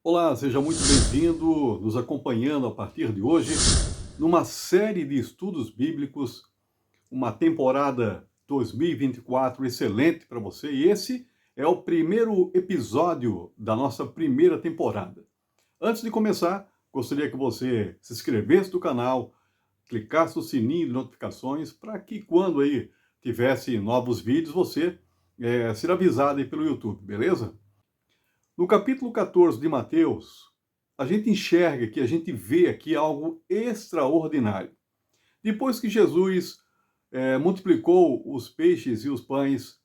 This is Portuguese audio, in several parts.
Olá, seja muito bem-vindo, nos acompanhando a partir de hoje, numa série de estudos bíblicos, uma temporada 2024 excelente para você, e esse é o primeiro episódio da nossa primeira temporada. Antes de começar, gostaria que você se inscrevesse no canal, clicasse no sininho de notificações, para que quando aí tivesse novos vídeos, você ser avisado aí pelo YouTube, beleza? No capítulo 14 de Mateus, a gente enxerga que a gente vê aqui algo extraordinário. Depois que Jesus multiplicou os peixes e os pães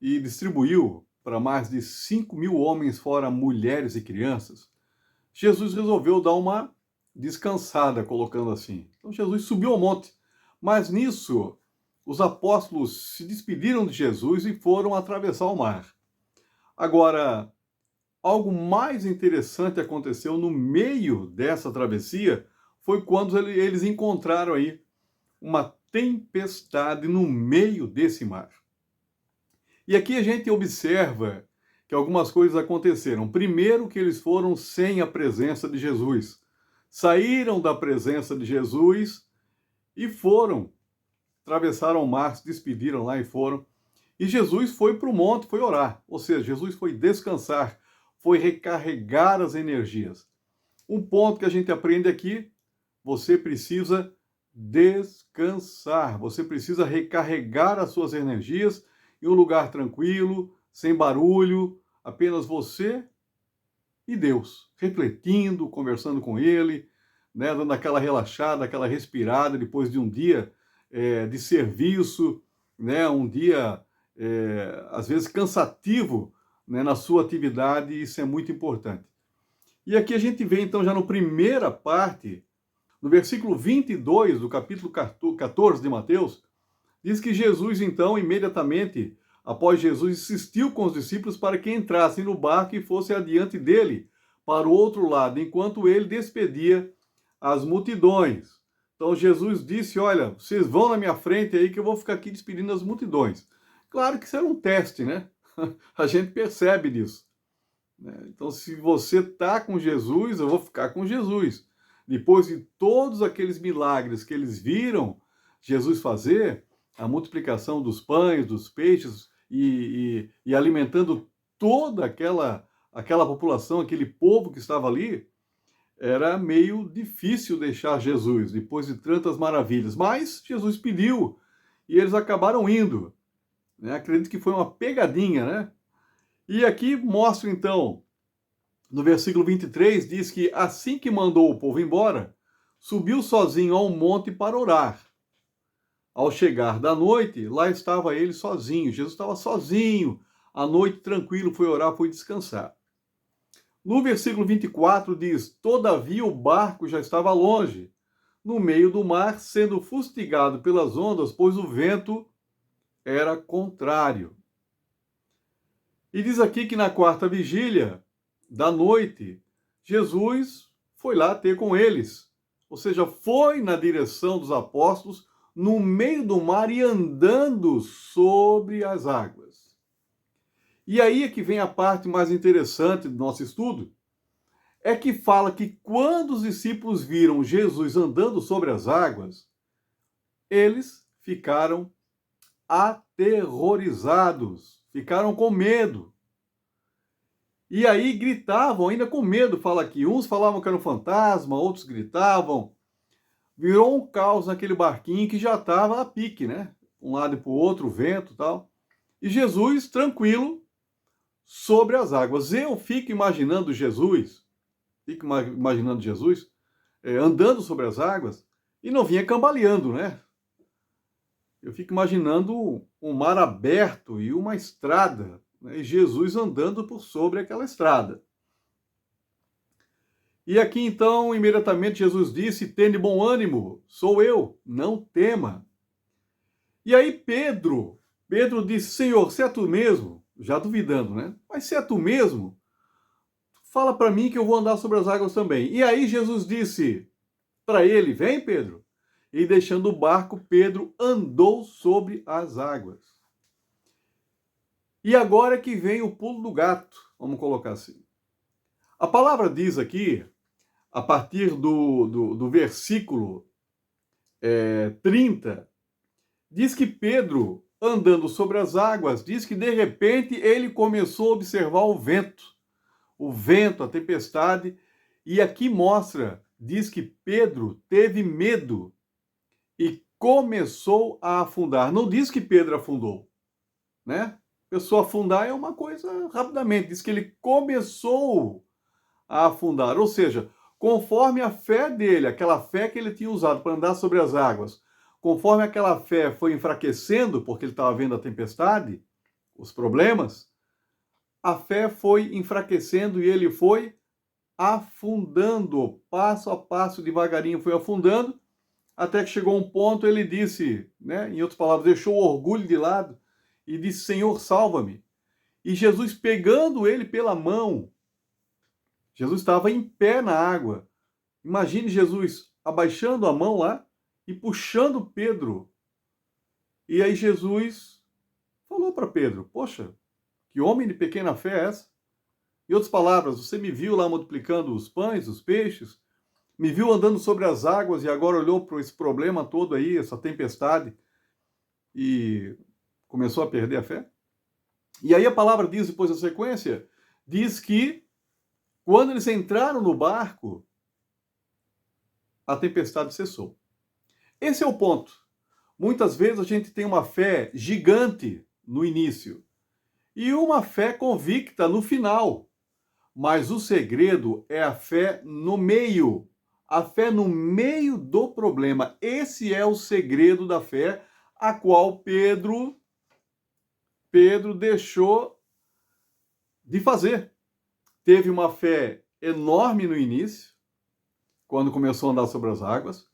e distribuiu para mais de 5.000 homens, fora mulheres e crianças, Jesus resolveu dar uma descansada, colocando assim. Então Jesus subiu ao monte, mas nisso os apóstolos se despediram de Jesus e foram atravessar o mar. Agora, algo mais interessante aconteceu no meio dessa travessia, foi quando eles encontraram aí uma tempestade no meio desse mar. E aqui a gente observa que algumas coisas aconteceram. Primeiro, que eles foram sem a presença de Jesus. Saíram da presença de Jesus e foram, atravessaram o mar, se despediram lá e foram. E Jesus foi para o monte, foi orar. Ou seja, Jesus foi descansar, foi recarregar as energias. Um ponto que a gente aprende aqui, você precisa descansar, você precisa recarregar as suas energias em um lugar tranquilo, sem barulho, apenas você e Deus, refletindo, conversando com Ele, né, dando aquela relaxada, aquela respirada depois de um dia de serviço, né, um dia às vezes cansativo, né, na sua atividade, isso é muito importante. E aqui a gente vê então já na primeira parte, no versículo 22 do capítulo 14 de Mateus, diz que Jesus então, imediatamente após Jesus, insistiu com os discípulos para que entrassem no barco e fossem adiante dele para o outro lado, enquanto ele despedia as multidões. Então Jesus disse, olha, vocês vão na minha frente aí que eu vou ficar aqui despedindo as multidões. Claro que isso era um teste, né? A gente percebe disso. Então, se você está com Jesus, eu vou ficar com Jesus. Depois de todos aqueles milagres que eles viram Jesus fazer, a multiplicação dos pães, dos peixes, e alimentando toda aquela população, aquele povo que estava ali, era meio difícil deixar Jesus, depois de tantas maravilhas. Mas Jesus pediu, e eles acabaram indo. Acredito que foi uma pegadinha, né? E aqui mostra, então, no versículo 23, diz que assim que mandou o povo embora, subiu sozinho ao monte para orar. Ao chegar da noite, lá estava ele sozinho. Jesus estava sozinho. À noite, tranquilo, foi orar, foi descansar. No versículo 24 diz, todavia o barco já estava longe, no meio do mar, sendo fustigado pelas ondas, pois o vento era contrário. E diz aqui que na quarta vigília da noite, Jesus foi lá ter com eles. Ou seja, foi na direção dos apóstolos, no meio do mar e andando sobre as águas. E aí é que vem a parte mais interessante do nosso estudo, é que fala que quando os discípulos viram Jesus andando sobre as águas, eles ficaram aterrorizados, ficaram com medo. E aí gritavam, ainda com medo, fala aqui. Uns falavam que era um fantasma, outros gritavam. Virou um caos naquele barquinho que já estava a pique, né? Um lado e para o outro, vento e tal. E Jesus, tranquilo, sobre as águas. Eu fico imaginando Jesus, andando sobre as águas e não vinha cambaleando, né? Eu fico imaginando um mar aberto e uma estrada, né? E Jesus andando por sobre aquela estrada. E aqui então, imediatamente Jesus disse, tende bom ânimo, sou eu, não tema. E aí Pedro disse, Senhor, se é tu mesmo, já duvidando, né? Mas se é tu mesmo, fala para mim que eu vou andar sobre as águas também. E aí Jesus disse para ele, vem Pedro. E deixando o barco, Pedro andou sobre as águas. E agora que vem o pulo do gato, vamos colocar assim. A palavra diz aqui, a partir do versículo 30, diz que Pedro, andando sobre as águas, diz que de repente ele começou a observar o vento, a tempestade, e aqui mostra, diz que Pedro teve medo e começou a afundar. Não diz que Pedro afundou, né? Pessoa afundar é uma coisa rapidamente, diz que ele começou a afundar, ou seja, conforme a fé dele, aquela fé que ele tinha usado para andar sobre as águas, conforme aquela fé foi enfraquecendo, porque ele estava vendo a tempestade, os problemas, a fé foi enfraquecendo e ele foi afundando, passo a passo, devagarinho foi afundando, até que chegou um ponto, ele disse, né, em outras palavras, deixou o orgulho de lado e disse, Senhor, salva-me. E Jesus pegando ele pela mão, Jesus estava em pé na água. Imagine Jesus abaixando a mão lá e puxando Pedro. E aí Jesus falou para Pedro, poxa, que homem de pequena fé é essa? Em outras palavras, você me viu lá multiplicando os pães, os peixes, me viu andando sobre as águas e agora olhou para esse problema todo aí, essa tempestade, e começou a perder a fé? E aí a palavra diz, depois da sequência, diz que quando eles entraram no barco, a tempestade cessou. Esse é o ponto. Muitas vezes a gente tem uma fé gigante no início e uma fé convicta no final. Mas o segredo é a fé no meio. A fé no meio do problema. Esse é o segredo da fé, a qual Pedro deixou de fazer. Teve uma fé enorme no início, quando começou a andar sobre as águas,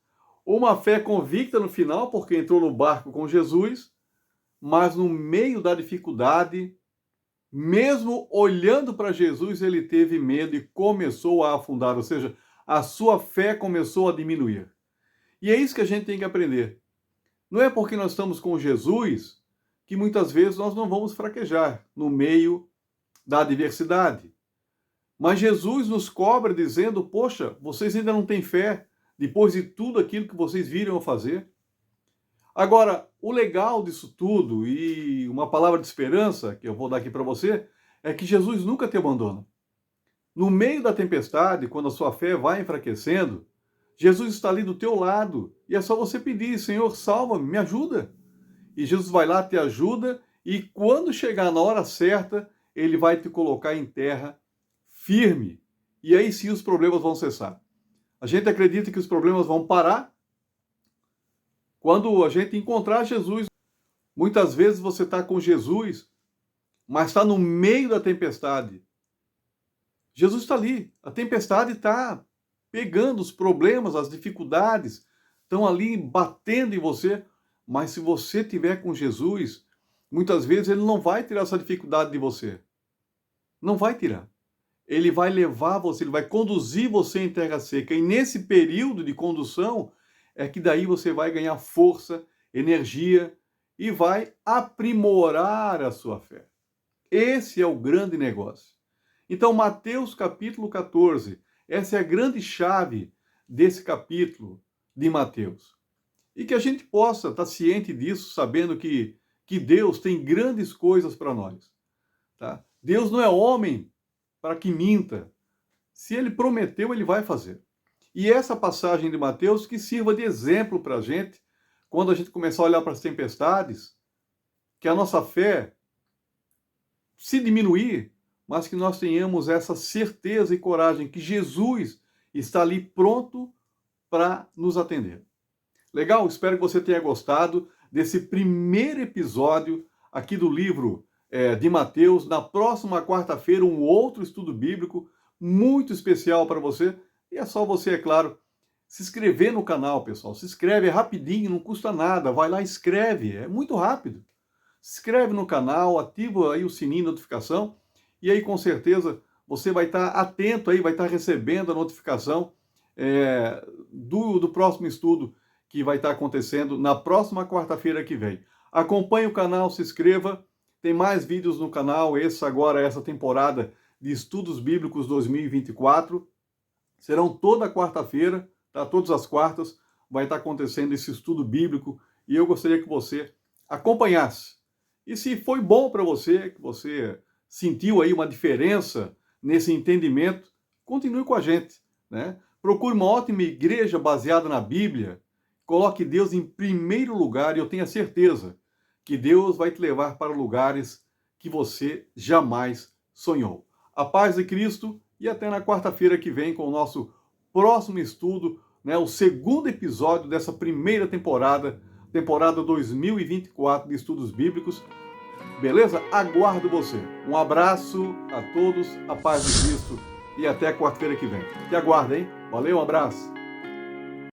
uma fé convicta no final, porque entrou no barco com Jesus, mas no meio da dificuldade, mesmo olhando para Jesus, ele teve medo e começou a afundar, ou seja, a sua fé começou a diminuir. E é isso que a gente tem que aprender. Não é porque nós estamos com Jesus que muitas vezes nós não vamos fraquejar no meio da adversidade. Mas Jesus nos cobra dizendo, poxa, vocês ainda não têm fé depois de tudo aquilo que vocês viram eu fazer. Agora, o legal disso tudo, e uma palavra de esperança que eu vou dar aqui para você, é que Jesus nunca te abandona. No meio da tempestade, quando a sua fé vai enfraquecendo, Jesus está ali do teu lado, e é só você pedir, Senhor, salva-me, me ajuda. E Jesus vai lá, te ajuda, e quando chegar na hora certa, ele vai te colocar em terra firme. E aí sim os problemas vão cessar. A gente acredita que os problemas vão parar quando a gente encontrar Jesus. Muitas vezes você está com Jesus, mas está no meio da tempestade. Jesus está ali. A tempestade está pegando os problemas, as dificuldades, estão ali batendo em você. Mas se você estiver com Jesus, muitas vezes ele não vai tirar essa dificuldade de você. Não vai tirar. Ele vai levar você, ele vai conduzir você em terra seca. E nesse período de condução, é que daí você vai ganhar força, energia e vai aprimorar a sua fé. Esse é o grande negócio. Então, Mateus capítulo 14, essa é a grande chave desse capítulo de Mateus. E que a gente possa estar ciente disso, sabendo que Deus tem grandes coisas para nós. Tá? Deus não é homem para que minta. Se ele prometeu, ele vai fazer. E essa passagem de Mateus que sirva de exemplo para a gente, quando a gente começar a olhar para as tempestades, que a nossa fé se diminuir, mas que nós tenhamos essa certeza e coragem que Jesus está ali pronto para nos atender. Legal? Espero que você tenha gostado desse primeiro episódio aqui do livro de Mateus. Na próxima quarta-feira, um outro estudo bíblico muito especial para você. E é só você, é claro, se inscrever no canal, pessoal. Se inscreve, é rapidinho, não custa nada. Vai lá, escreve, é muito rápido. Se inscreve no canal, ativa aí o sininho de notificação. E aí, com certeza, você vai estar atento aí, vai estar recebendo a notificação do próximo estudo que vai estar acontecendo na próxima quarta-feira que vem. Acompanhe o canal, se inscreva. Tem mais vídeos no canal. Essa temporada de Estudos Bíblicos 2024. Serão toda quarta-feira, tá? Todas as quartas vai estar acontecendo esse estudo bíblico e eu gostaria que você acompanhasse. E se foi bom para você, que você sentiu aí uma diferença nesse entendimento, continue com a gente, né? Procure uma ótima igreja baseada na Bíblia, coloque Deus em primeiro lugar e eu tenho a certeza que Deus vai te levar para lugares que você jamais sonhou. A paz de Cristo e até na quarta-feira que vem com o nosso próximo estudo, né, o segundo episódio dessa primeira temporada 2024 de Estudos Bíblicos. Beleza? Aguardo você. Um abraço a todos, a paz de Cristo e até quarta-feira que vem. Te aguardo, hein? Valeu, um abraço.